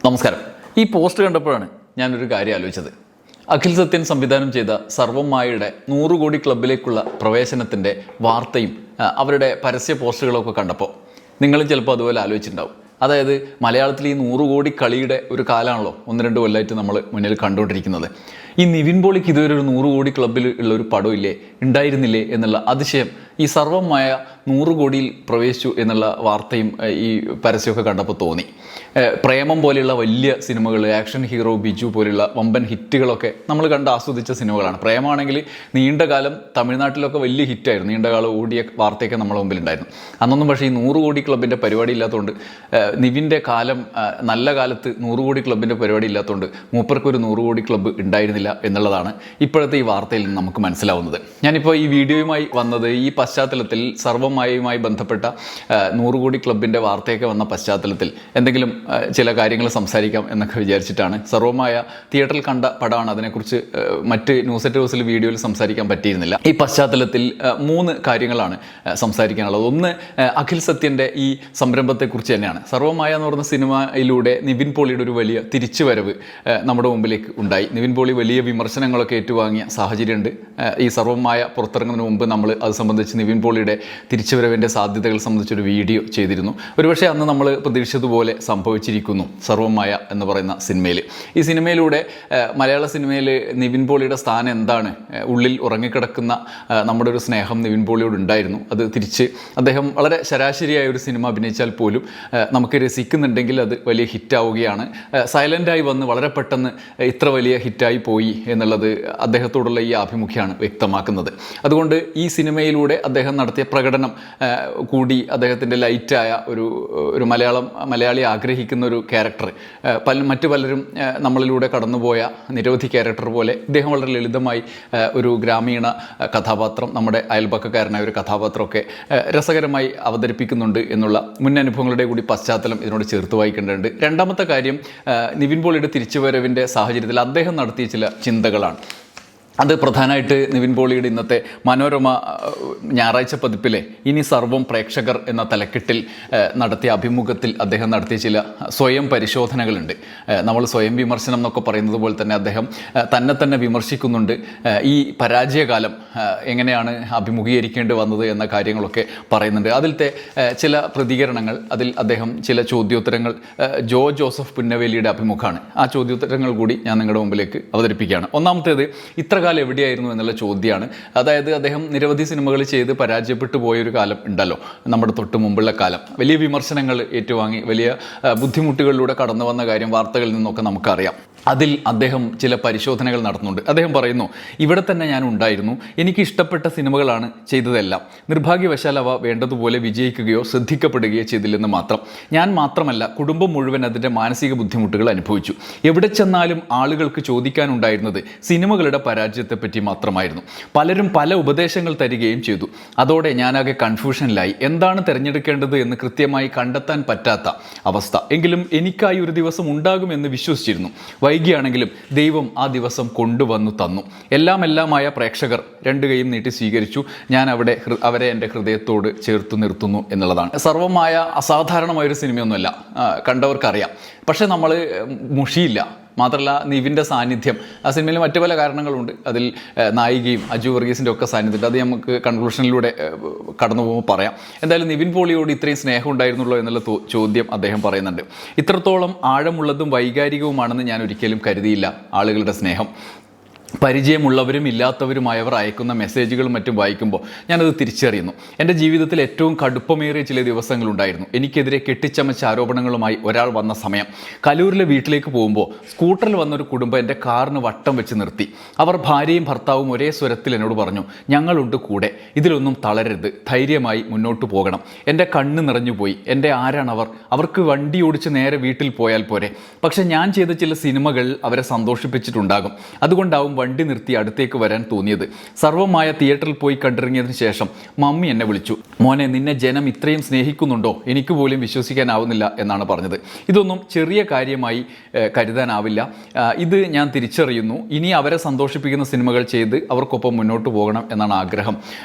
നമസ്കാരം. ഈ പോസ്റ്റ് കണ്ടപ്പോഴാണ് ഞാനൊരു കാര്യം ആലോചിച്ചത്. അഖിൽ സത്യൻ സംവിധാനം ചെയ്ത സർവം മായയുടെ 100 കോടി ക്ലബിലേക്കുള്ള പ്രവേശനത്തിൻ്റെ വാർത്തയും അവരുടെ പരസ്യ പോസ്റ്റുകളൊക്കെ കണ്ടപ്പോൾ നിങ്ങളും ചിലപ്പോൾ അതുപോലെ ആലോചിച്ചിട്ടുണ്ടാവും. അതായത് മലയാളത്തിൽ ഈ 100 കോടി കളിയുടെ ഒരു കാലമാണല്ലോ 1-2 കൊല്ലമായിട്ട് നമ്മൾ മുന്നിൽ കണ്ടുകൊണ്ടിരിക്കുന്നത്. ഈ നിവിൻ പോളിക്ക് ഇതുവരെ ഒരു 100 കോടി ക്ലബ്ബിൽ ഉള്ള ഒരു പടമില്ലേ, ഉണ്ടായിരുന്നില്ലേ എന്നുള്ള അതിശയം ഈ സർവം മായ 100 കോടിയിൽ പ്രവേശിച്ചു എന്നുള്ള വാർത്തയും ഈ പരസ്യമൊക്കെ കണ്ടപ്പോൾ തോന്നി. പ്രേമം പോലെയുള്ള വലിയ സിനിമകൾ, ആക്ഷൻ ഹീറോ ബിജു പോലെയുള്ള വമ്പൻ ഹിറ്റുകളൊക്കെ നമ്മൾ കണ്ട് ആസ്വദിച്ച സിനിമകളാണ്. പ്രേമമാണെങ്കിൽ നീണ്ടകാലം തമിഴ്നാട്ടിലൊക്കെ വലിയ ഹിറ്റായിരുന്നു, നീണ്ടകാലം ഓടിയ വാർത്തയൊക്കെ നമ്മുടെ മുമ്പിലുണ്ടായിരുന്നു. അന്നൊന്നും പക്ഷേ ഈ 100 കോടി ക്ലബിൻ്റെ പരിപാടി ഇല്ലാത്തതുകൊണ്ട്, നിവിൻ്റെ കാലം നല്ല കാലത്ത് 100 കോടി ക്ലബിൻ്റെ പരിപാടി ഇല്ലാത്തതുകൊണ്ട് മൂപ്പർക്കൊരു 100 കോടി ക്ലബ്ബ് ഉണ്ടായിരുന്നില്ല എന്നുള്ളതാണ് ഇപ്പോഴത്തെ ഈ വാർത്തയിൽ നിന്ന് നമുക്ക് മനസ്സിലാവുന്നത്. ഞാനിപ്പോൾ ഈ വീഡിയോയുമായി വന്നത് ഈ പശ്ചാത്തലത്തിൽ സർവമായയുമായി ബന്ധപ്പെട്ട 100 കോടി ക്ലബിൻ്റെ വാർത്തയൊക്കെ വന്ന പശ്ചാത്തലത്തിൽ എന്തെങ്കിലും ചില കാര്യങ്ങൾ സംസാരിക്കാം എന്നൊക്കെ വിചാരിച്ചിട്ടാണ്. സർവമായ തിയേറ്ററിൽ കണ്ട പടമാണ്, അതിനെക്കുറിച്ച് മറ്റ് ന്യൂസ് അറ്റ് ഹൗസിൽ വീഡിയോയിൽ സംസാരിക്കാൻ പറ്റിയിരുന്നില്ല. ഈ പശ്ചാത്തലത്തിൽ 3 കാര്യങ്ങളാണ് സംസാരിക്കാനുള്ളത്. ഒന്ന്, അഖിൽ സത്യൻ്റെ ഈ സംരംഭത്തെക്കുറിച്ച് തന്നെയാണ്. സർവമായ എന്ന് പറയുന്ന സിനിമയിലൂടെ നിവിൻ പോളിയുടെ ഒരു വലിയ തിരിച്ചുവരവ് നമ്മുടെ മുമ്പിലേക്ക് ഉണ്ടായി. നിവിൻ പോളി വലിയ വിമർശനങ്ങളൊക്കെ ഏറ്റുവാങ്ങിയ സാഹചര്യമുണ്ട്. ഈ സർവമായ പുറത്തിറങ്ങുന്നതിന് മുമ്പ് നമ്മൾ അത് സംബന്ധിച്ച് നിവിൻ പോളിയുടെ തിരിച്ചുവരവിൻ്റെ സാധ്യതകൾ സംബന്ധിച്ചൊരു വീഡിയോ ചെയ്തിരുന്നു. ഒരുപക്ഷെ അന്ന് നമ്മൾ പ്രതീക്ഷിച്ചതുപോലെ സംഭവിച്ചിരിക്കുന്നു സർവമായ എന്ന് പറയുന്ന സിനിമയിൽ. ഈ സിനിമയിലൂടെ മലയാള സിനിമയിൽ നിവിൻ പോളിയുടെ സ്ഥാനം എന്താണ്, ഉള്ളിൽ ഉറങ്ങിക്കിടക്കുന്ന നമ്മുടെ ഒരു സ്നേഹം നിവിൻ പോളിയോട് ഉണ്ടായിരുന്നു. അത് തിരിച്ച് അദ്ദേഹം വളരെ ശരാശരിയായ ഒരു സിനിമ അഭിനയിച്ചാൽ പോലും നമുക്ക് രസിക്കുന്നുണ്ടെങ്കിൽ അത് വലിയ ഹിറ്റാവുകയാണ്. സൈലൻ്റായി വന്ന് വളരെ പെട്ടെന്ന് ഇത്ര വലിയ ഹിറ്റായി പോയി എന്നുള്ളത് അദ്ദേഹത്തോടുള്ള ഈ ആഭിമുഖ്യമാണ് വ്യക്തമാക്കുന്നത്. അതുകൊണ്ട് ഈ സിനിമയിലൂടെ അദ്ദേഹം നടത്തിയ പ്രകടനം കൂടി അദ്ദേഹത്തിൻ്റെ ലൈറ്റായ ഒരു മലയാളി ആഗ്രഹിക്കുന്ന ഒരു ക്യാരക്ടർ, മറ്റു പലരും നമ്മളിലൂടെ കടന്നുപോയ നിരവധി ക്യാരക്ടർ പോലെ ഇദ്ദേഹം വളരെ ലളിതമായി ഒരു ഗ്രാമീണ കഥാപാത്രം, നമ്മുടെ അയൽപക്കക്കാരനായ ഒരു കഥാപാത്രമൊക്കെ രസകരമായി അവതരിപ്പിക്കുന്നുണ്ട് എന്നുള്ള മുൻ അനുഭവങ്ങളുടെ കൂടി പശ്ചാത്തലം ഇതിനോട് ചേർത്ത് വായിക്കേണ്ടതുണ്ട്. രണ്ടാമത്തെ കാര്യം, നിവിൻ പോളിയുടെ തിരിച്ചുവരവിൻ്റെ സാഹചര്യത്തിൽ അദ്ദേഹം നടത്തിയ ചില ചിന്തകളാണ്. അത് പ്രധാനമായിട്ട് നിവിൻ പോളിയുടെ ഇന്നത്തെ മനോരമ ഞായറാഴ്ച പതിപ്പിലെ ഇനി സർവം പ്രേക്ഷകർ എന്ന തലക്കെട്ടിൽ നടത്തിയ അഭിമുഖത്തിൽ അദ്ദേഹം നടത്തിയ ചില സ്വയം പരിശോധനകളുണ്ട്. നമ്മൾ സ്വയം വിമർശനം എന്നൊക്കെ പറയുന്നത് പോലെ തന്നെ അദ്ദേഹം തന്നെ വിമർശിക്കുന്നുണ്ട്. ഈ പരാജയകാലം എങ്ങനെയാണ് അഭിമുഖീകരിക്കേണ്ടി വന്നത് എന്ന കാര്യങ്ങളൊക്കെ പറയുന്നുണ്ട്. അതിലത്തെ ചില പ്രതികരണങ്ങൾ, അതിൽ അദ്ദേഹം ചില ചോദ്യോത്തരങ്ങൾ, ജോസഫ് പുന്നവേലിയുടെ അഭിമുഖമാണ്, ആ ചോദ്യോത്തരങ്ങൾ കൂടി ഞാൻ നിങ്ങളുടെ മുമ്പിലേക്ക് അവതരിപ്പിക്കുകയാണ്. ഒന്നാമത്തേത്, ഇത്ര കാലം എവിടെയായിരുന്നു എന്നുള്ള ചോദ്യമാണ്. അതായത് അദ്ദേഹം നിരവധി സിനിമകൾ ചെയ്ത് പരാജയപ്പെട്ടു പോയൊരു കാലം ഉണ്ടല്ലോ, നമ്മുടെ തൊട്ട് മുമ്പുള്ള കാലം. വലിയ വിമർശനങ്ങൾ ഏറ്റുവാങ്ങി വലിയ ബുദ്ധിമുട്ടുകളിലൂടെ കടന്നു വന്ന കാര്യം വാർത്തകളിൽ നിന്നൊക്കെ നമുക്കറിയാം. അതിൽ അദ്ദേഹം ചില പരിശോധനകൾ നടത്തുന്നുണ്ട്. അദ്ദേഹം പറയുന്നു, ഇവിടെ തന്നെ ഞാൻ ഉണ്ടായിരുന്നു, എനിക്ക് ഇഷ്ടപ്പെട്ട സിനിമകളാണ് ചെയ്തതെല്ലാം. നിർഭാഗ്യവശാൽ അവ വേണ്ടതുപോലെ വിജയിക്കുകയോ ശ്രദ്ധിക്കപ്പെടുകയോ ചെയ്തില്ലെന്ന് മാത്രം. ഞാൻ മാത്രമല്ല, കുടുംബം മുഴുവൻ അതിൻ്റെ മാനസിക ബുദ്ധിമുട്ടുകൾ അനുഭവിച്ചു. എവിടെ ചെന്നാലും ആളുകൾക്ക് ചോദിക്കാനുണ്ടായിരുന്നത് സിനിമകളുടെ പരാജയത്തെപ്പറ്റി മാത്രമായിരുന്നു. പലരും പല ഉപദേശങ്ങൾ തരികയും ചെയ്തു. അതോടെ ഞാനാകെ കൺഫ്യൂഷനിലായി. എന്താണ് തിരഞ്ഞെടുക്കേണ്ടത് എന്ന് കൃത്യമായി കണ്ടെത്താൻ പറ്റാത്ത അവസ്ഥ. എങ്കിലും എനിക്കായി ഒരു ദിവസം ഉണ്ടാകുമെന്ന് വിശ്വസിച്ചിരുന്നു. വൈകിയാണെങ്കിലും ദൈവം ആ ദിവസം കൊണ്ടുവന്നു തന്നു. എല്ലാമായ പ്രേക്ഷകർ 2 കൈയും നീട്ടി സ്വീകരിച്ചു. ഞാൻ അവരെ എൻ്റെ ഹൃദയത്തോട് ചേർത്തു നിർത്തുന്നു എന്നുള്ളതാണ്. സർവമായ അസാധാരണമായൊരു സിനിമയൊന്നുമല്ല, കണ്ടവർക്കറിയാം. പക്ഷെ നമ്മൾ മുഷിയില്ല. മാത്രമല്ല, നിവിൻ്റെ സാന്നിധ്യം ആ സിനിമയിൽ മറ്റു പല കാരണങ്ങളുണ്ട്. അതിൽ നായികയും അജു വർഗീസിൻ്റെ ഒക്കെ സാന്നിധ്യം, അത് നമുക്ക് കൺക്ലൂഷനിലൂടെ കടന്നു പോകുമ്പോൾ പറയാം. എന്തായാലും നിവിൻ പോളിയോട് ഇത്രയും സ്നേഹം ഉണ്ടായിരുന്നുള്ളൂ എന്നുള്ള ചോദ്യം അദ്ദേഹം പറയുന്നുണ്ട്. ഇത്രത്തോളം ആഴമുള്ളതും വൈകാരികവുമാണെന്ന് ഞാൻ ഒരിക്കലും കരുതിയില്ല ആളുകളുടെ സ്നേഹം. പരിചയമുള്ളവരും ഇല്ലാത്തവരുമായവർ അയക്കുന്ന മെസ്സേജുകളും മറ്റും വായിക്കുമ്പോൾ ഞാനത് തിരിച്ചറിയുന്നു. എൻ്റെ ജീവിതത്തിൽ ഏറ്റവും കടുപ്പമേറിയ ചില ദിവസങ്ങളുണ്ടായിരുന്നു. എനിക്കെതിരെ കെട്ടിച്ചമച്ച ആരോപണങ്ങളുമായി ഒരാൾ വന്ന സമയം. കലൂരിലെ വീട്ടിലേക്ക് പോകുമ്പോൾ സ്കൂട്ടറിൽ വന്നൊരു കുടുംബം എൻ്റെ കാറിന് വട്ടം വെച്ച് നിർത്തി. അവർ ഭാര്യയും ഭർത്താവും ഒരേ സ്വരത്തിൽ എന്നോട് പറഞ്ഞു, ഞങ്ങളുണ്ട് കൂടെ, ഇതിലൊന്നും തളരരുത്, ധൈര്യമായി മുന്നോട്ട് പോകണം. എൻ്റെ കണ്ണ് നിറഞ്ഞുപോയി. എൻ്റെ ആരാണവർ? അവർക്ക് വണ്ടി ഓടിച്ച് നേരെ വീട്ടിൽ പോയാൽ പോരെ. പക്ഷെ ഞാൻ ചെയ്ത ചില സിനിമകൾ അവരെ സന്തോഷിപ്പിച്ചിട്ടുണ്ടാകും. അതുകൊണ്ടാവും വണ്ടി നിർത്തി അടുത്തേക്ക് വരാൻ തോന്നിയത്. സർവമായ തിയേറ്ററിൽ പോയി കണ്ടിറങ്ങിയതിന് ശേഷം മമ്മി എന്നെ വിളിച്ചു. മോനെ, നിന്നെ ജനം ഇത്രയും സ്നേഹിക്കുന്നുണ്ടോ? എനിക്ക് പോലും വിശ്വസിക്കാനാവുന്നില്ല എന്നാണ് പറഞ്ഞത്. ഇതൊന്നും ചെറിയ കാര്യമായി കരുതാനാവില്ല. ഇത് ഞാൻ തിരിച്ചറിയുന്നു. ഇനി അവരെ സന്തോഷിപ്പിക്കുന്ന സിനിമകൾ ചെയ്ത് അവർക്കൊപ്പം മുന്നോട്ട് പോകണം എന്നാണ് ആഗ്രഹം.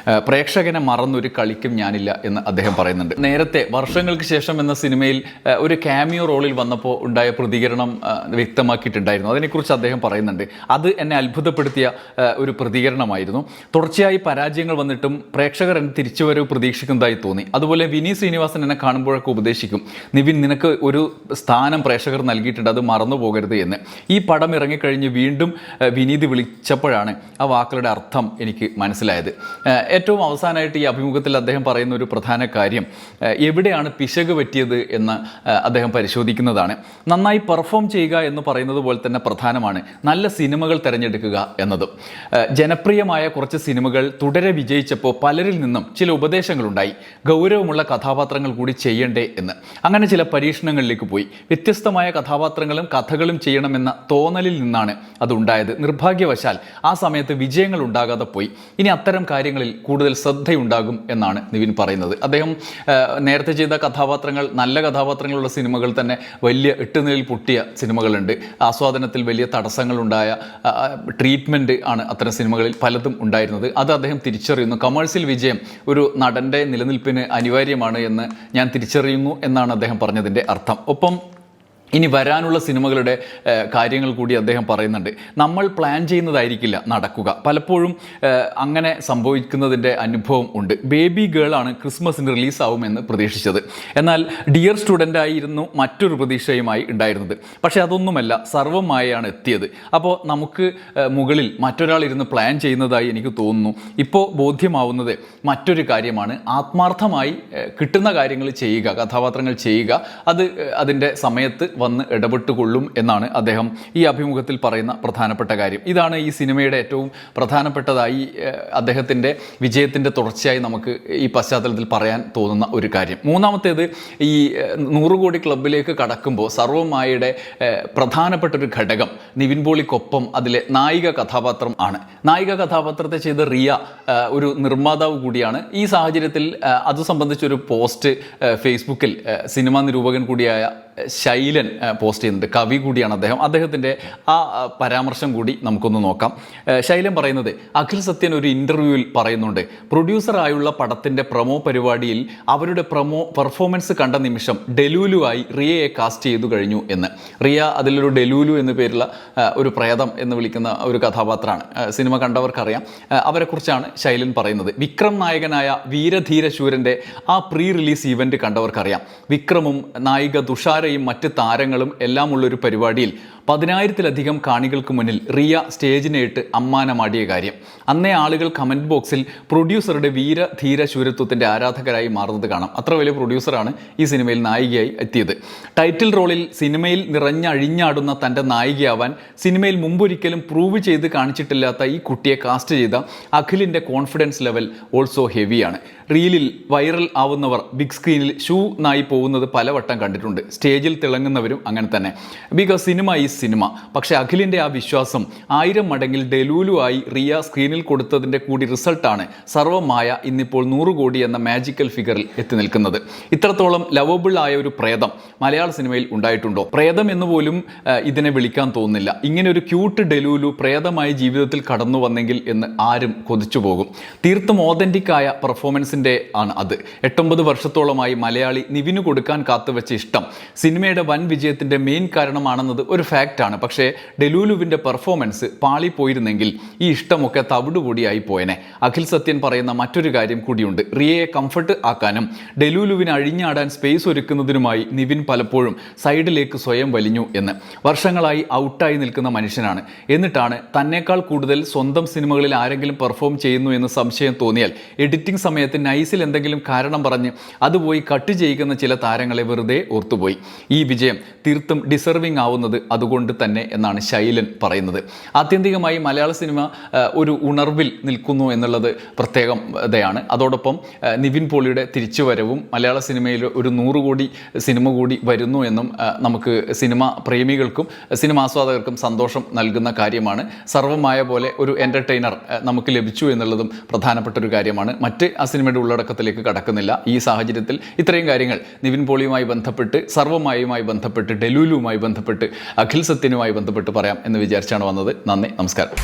പ്രേക്ഷകനെ മറന്നൊരു കളിക്കും ഞാനില്ല എന്ന് അദ്ദേഹം പറയുന്നുണ്ട്. നേരത്തെ വർഷങ്ങൾക്ക് ശേഷം എന്ന സിനിമയിൽ ഒരു ക്യാമിയോ റോളിൽ വന്നപ്പോൾ ഉണ്ടായ പ്രതികരണം വ്യക്തമാക്കിയിട്ടുണ്ടായിരുന്നു. അതിനെക്കുറിച്ച് അദ്ദേഹം പറയുന്നുണ്ട്. അത് എന്നെ അത്ഭുതപ്പെടുത്തിയ ഒരു പ്രതികരണമായിരുന്നു. തുടർച്ചയായി പരാജയങ്ങൾ വന്നിട്ടും പ്രേക്ഷകർ എന്നെ തിരിച്ചുവരവ് പ്രതീക്ഷിക്കുന്നതായി തോന്നി. അതുപോലെ വിനീത് ശ്രീനിവാസൻ എന്നെ കാണുമ്പോഴൊക്കെ ഉപദേശിക്കും, നിവിൻ, നിനക്ക് ഒരു സ്ഥാനം പ്രേക്ഷകർ നൽകിയിട്ടുണ്ട്, അത് മറന്നു പോകരുത് എന്ന്. ഈ പടം ഇറങ്ങിക്കഴിഞ്ഞ് വീണ്ടും വിനീത് വിളിച്ചപ്പോഴാണ് ആ വാക്കുകളുടെ അർത്ഥം എനിക്ക് മനസ്സിലായത്. ഏറ്റവും അവസാനമായിട്ട് ഈ അഭിമുഖത്തിൽ അദ്ദേഹം പറയുന്ന ഒരു പ്രധാന കാര്യം എവിടെയാണ് പിശക് പറ്റിയത് എന്ന് അദ്ദേഹം പരിശോധിക്കുന്നതാണ്. നന്നായി പെർഫോം ചെയ്യുക എന്ന് പറയുന്നത് പോലെ തന്നെ പ്രധാനമാണ് നല്ല സിനിമകൾ തിരഞ്ഞെടുക്കുക എന്നതും. ജനപ്രിയമായ കുറച്ച് സിനിമകൾ തുടരെ വിജയിച്ചപ്പോൾ പലരിൽ നിന്നും ചില ഉപദേശങ്ങളുണ്ടായി. ഗൗരവമുള്ള കഥാപാത്രങ്ങൾ കൂടി ചെയ്യണ്ടേ എന്ന്. അങ്ങനെ ചില പരീക്ഷണങ്ങളിലേക്ക് പോയി. വ്യത്യസ്തമായ കഥാപാത്രങ്ങളും കഥകളും ചെയ്യണമെന്ന തോന്നലിൽ നിന്നാണ് അതുണ്ടായത്. നിർഭാഗ്യവശാൽ ആ സമയത്ത് വിജയങ്ങൾ ഉണ്ടാകാതെ പോയി. ഇനി അത്തരം കാര്യങ്ങളിൽ കൂടുതൽ ശ്രദ്ധയുണ്ടാകും എന്നാണ് നിവിൻ പറയുന്നത്. അദ്ദേഹം നേരത്തെ ചെയ്ത കഥാപാത്രങ്ങൾ, നല്ല കഥാപാത്രങ്ങളുള്ള സിനിമകൾ തന്നെ വലിയ എട്ടുനിലയിൽ പൊട്ടിയ സിനിമകളുണ്ട്. ആസ്വാദനത്തിൽ വലിയ തടസ്സങ്ങളുണ്ടായ ട്രീറ്റ്മെൻറ്റ് ആണ് അത്തരം സിനിമകളിൽ പലതും ഉണ്ടായിരുന്നത്. അത് അദ്ദേഹം തിരിച്ചറിയുന്നു. കമേഴ്സ്യൽ വിജയം ഒരു നടൻ്റെ നിലനിൽപ്പിന് അനിവാര്യമാണ് എന്ന് ഞാൻ തിരിച്ചറിയുന്നു എന്നാണ് അദ്ദേഹം പറഞ്ഞതിൻ്റെ അർത്ഥം. ഒപ്പം ഇനി വരാനുള്ള സിനിമകളുടെ കാര്യങ്ങൾ കൂടി അദ്ദേഹം പറയുന്നുണ്ട്. നമ്മൾ പ്ലാൻ ചെയ്യുന്നതായിരിക്കില്ല നടക്കുക. പലപ്പോഴും അങ്ങനെ സംഭവിക്കുന്നതിൻ്റെ അനുഭവം ഉണ്ട്. ബേബി ഗേൾ ആണ് ക്രിസ്മസിന് റിലീസാവുമെന്ന് പ്രതീക്ഷിച്ചത്. എന്നാൽ ഡിയർ സ്റ്റുഡൻ്റ് ആയിരുന്നു മറ്റൊരു പ്രതീക്ഷയുമായി ഉണ്ടായിരുന്നത്. പക്ഷേ അതൊന്നുമല്ല, സർവമായാണ് എത്തിയത്. അപ്പോൾ നമുക്ക് മുകളിൽ മറ്റൊരാൾ ഇരുന്ന് പ്ലാൻ ചെയ്യുന്നതായി എനിക്ക് തോന്നുന്നു. ഇപ്പോൾ ബോധ്യമാവുന്നത് മറ്റൊരു കാര്യമാണ്. ആത്മാർത്ഥമായി കിട്ടുന്ന കാര്യങ്ങൾ ചെയ്യുക, കഥാപാത്രങ്ങൾ ചെയ്യുക. അത് അതിൻ്റെ സമയത്ത് വന്ന് ഇടപെട്ടുകൊള്ളും എന്നാണ് അദ്ദേഹം ഈ അഭിമുഖത്തിൽ പറയുന്ന പ്രധാനപ്പെട്ട കാര്യം. ഇതാണ് ഈ സിനിമയുടെ ഏറ്റവും പ്രധാനപ്പെട്ടതായി അദ്ദേഹത്തിൻ്റെ വിജയത്തിൻ്റെ തുടർച്ചയായി നമുക്ക് ഈ പശ്ചാത്തലത്തിൽ പറയാൻ തോന്നുന്ന ഒരു കാര്യം. മൂന്നാമത്തേത്, ഈ 100 കോടി ക്ലബിലേക്ക് കടക്കുമ്പോൾ സർവമായയുടെ പ്രധാനപ്പെട്ട ഒരു ഘടകം നിവിൻ പോളിക്കൊപ്പം അതിലെ നായിക കഥാപാത്രം ആണ്. നായിക കഥാപാത്രത്തെ ചെയ്ത റിയ ഒരു നിർമ്മാതാവ് കൂടിയാണ്. ഈ സാഹചര്യത്തിൽ അത് സംബന്ധിച്ചൊരു പോസ്റ്റ് ഫേസ്ബുക്കിൽ സിനിമാ നിരൂപകൻ കൂടിയായ ശൈലൻ പോസ്റ്റ് ചെയ്യുന്നുണ്ട്. കവി കൂടിയാണ് അദ്ദേഹം. അദ്ദേഹത്തിൻ്റെ ആ പരാമർശം കൂടി നമുക്കൊന്ന് നോക്കാം. ശൈലൻ പറയുന്നത്, അഖിൽ സത്യൻ ഒരു ഇൻ്റർവ്യൂവിൽ പറയുന്നുണ്ട്, പ്രൊഡ്യൂസറായുള്ള പടത്തിൻ്റെ പ്രൊമോ പരിപാടിയിൽ അവരുടെ പെർഫോമൻസ് കണ്ട നിമിഷം ഡെലൂലു ആയി റിയയെ കാസ്റ്റ് ചെയ്തു കഴിഞ്ഞു എന്ന്. റിയ അതിലൊരു ഡെലൂലു എന്ന പേരുള്ള ഒരു പ്രേതം എന്ന് വിളിക്കുന്ന ഒരു കഥാപാത്രമാണ്. സിനിമ കണ്ടവർക്കറിയാം. അവരെക്കുറിച്ചാണ് ശൈലൻ പറയുന്നത്. വിക്രം നായകനായ വീരധീരശൂരൻ്റെ ആ പ്രീ റിലീസ് ഇവൻറ്റ് കണ്ടവർക്കറിയാം. വിക്രമും നായിക തുഷാരയും മറ്റ് താരങ്ങളും എല്ലാമുള്ളൊരു പരിപാടിയിൽ 10,000-ലധികം കാണികൾക്ക് മുന്നിൽ റിയ സ്റ്റേജിനേട്ട് അമ്മാനമാടിയ കാര്യം. അന്നേ ആളുകൾ കമൻറ്റ് ബോക്സിൽ പ്രൊഡ്യൂസറുടെ വീരധീര ശൂരത്വത്തിൻ്റെ ആരാധകരായി മാറുന്നത് കാണാം. അത്ര വലിയ പ്രൊഡ്യൂസറാണ് ഈ സിനിമയിൽ നായികയായി എത്തിയത്. ടൈറ്റിൽ റോളിൽ സിനിമയിൽ നിറഞ്ഞഴിഞ്ഞാടുന്ന തൻ്റെ നായികയാവാൻ സിനിമയിൽ മുമ്പൊരിക്കലും പ്രൂവ് ചെയ്ത് കാണിച്ചിട്ടില്ലാത്ത ഈ കുട്ടിയെ കാസ്റ്റ് ചെയ്ത അഖിലിൻ്റെ കോൺഫിഡൻസ് ലെവൽ ഓൾസോ ഹെവിയാണ്. റീലിൽ വൈറൽ ആവുന്നവർ ബിഗ് സ്ക്രീനിൽ ഷൂ നായി പോകുന്നത് പലവട്ടം കണ്ടിട്ടുണ്ട്. സ്റ്റേജിൽ തിളങ്ങുന്നവരും അങ്ങനെ തന്നെ. Because cinema is cinema. പക്ഷേ അഖിലിൻ്റെ ആ വിശ്വാസം 1000 മടങ്ങിൽ ഡെലൂലു ആയി റിയ സ്ക്രീനിൽ കൊടുത്തതിൻ്റെ കൂടി റിസൾട്ടാണ് സർവമായ ഇന്നിപ്പോൾ 100 കോടി എന്ന മാജിക്കൽ ഫിഗറിൽ എത്തി നിൽക്കുന്നത്. ഇത്രത്തോളം ലവബിൾ ആയ ഒരു പ്രേതം മലയാള സിനിമയിൽ ഉണ്ടായിട്ടുണ്ടോ? പ്രേതം എന്ന് പോലും ഇതിനെ വിളിക്കാൻ തോന്നുന്നില്ല. ഇങ്ങനെ ഒരു ക്യൂട്ട് ഡെലൂലു പ്രേതമായി ജീവിതത്തിൽ കടന്നു വന്നെങ്കിൽ എന്ന് ആരും കൊതിച്ചു പോകും. തീർത്തും ഓതൻറ്റിക്കായ പെർഫോമൻസിൻ്റെ ആണ് അത്. 8-9 വർഷത്തോളമായി മലയാളി നിവിന് കൊടുക്കാൻ കാത്തുവെച്ച ഇഷ്ടം സിനിമയുടെ വൻ വിജയത്തിൻ്റെ മെയിൻ കാരണമാണെന്നത് ഒരു ഫാക്റ്റാണ്. പക്ഷേ ഡെലൂലുവിൻ്റെ പെർഫോമൻസ് പാളിപ്പോയിരുന്നെങ്കിൽ ഈ ഇഷ്ടമൊക്കെ തവിടുപൊടിയായി പോയനെ. അഖിൽ സത്യൻ പറയുന്ന മറ്റൊരു കാര്യം കൂടിയുണ്ട്. റിയയെ കംഫർട്ട് ആക്കാനും ഡെലൂലുവിന് അഴിഞ്ഞാടാൻ സ്പേസ് ഒരുക്കുന്നതിനുമായി നിവിൻ പലപ്പോഴും സൈഡിലേക്ക് സ്വയം വലിഞ്ഞു എന്ന്. വർഷങ്ങളായി ഔട്ടായി നിൽക്കുന്ന മനുഷ്യനാണ്. എന്നിട്ടാണ് തന്നേക്കാൾ കൂടുതൽ സ്വന്തം സിനിമകളിൽ ആരെങ്കിലും പെർഫോം ചെയ്യുന്നു എന്ന് സംശയം തോന്നിയാൽ എഡിറ്റിംഗ് സമയത്ത് നൈസിൽ എന്തെങ്കിലും കാരണം പറഞ്ഞ് അത് പോയി കട്ട് ചെയ്യിക്കുന്ന ചില താരങ്ങളെ വെറുതെ ഓർത്തുപോയി. ഈ വിജയം തീർത്തും ഡിസർവിംഗ് ആവുന്നത് അതുകൊണ്ട് തന്നെ എന്നാണ് ശൈലൻ പറയുന്നത്. ആത്യന്തികമായി മലയാള സിനിമ ഒരു ഉണർവിൽ നിൽക്കുന്നു എന്നുള്ളത് പ്രത്യേകതയാണ്. അതോടൊപ്പം നിവിൻ പോളിയുടെ തിരിച്ചുവരവും മലയാള സിനിമയിൽ ഒരു 100 കോടി സിനിമ കൂടി വരുന്നു എന്നും നമുക്ക് സിനിമ പ്രേമികൾക്കും സിനിമാസ്വാദകർക്കും സന്തോഷം നൽകുന്ന കാര്യമാണ്. സർവമായ പോലെ ഒരു എൻ്റർടൈനർ നമുക്ക് ലഭിച്ചു എന്നുള്ളതും പ്രധാനപ്പെട്ട ഒരു കാര്യമാണ്. മറ്റ് ആ സിനിമയുടെ ഉള്ളടക്കത്തിലേക്ക് കടക്കുന്നില്ല. ഈ സാഹചര്യത്തിൽ ഇത്രയും കാര്യങ്ങൾ നിവിൻ പോളിയുമായി ബന്ധപ്പെട്ട്, സർവമായുമായി ബന്ധപ്പെട്ട്, ഡെലൂലുമായി ബന്ധപ്പെട്ട്, അഖിൽ സത്യനുമായി ബന്ധപ്പെട്ട് പറയാം എന്ന് വിചാരിച്ചാണ് വന്നത്. നന്ദി, നമസ്കാരം.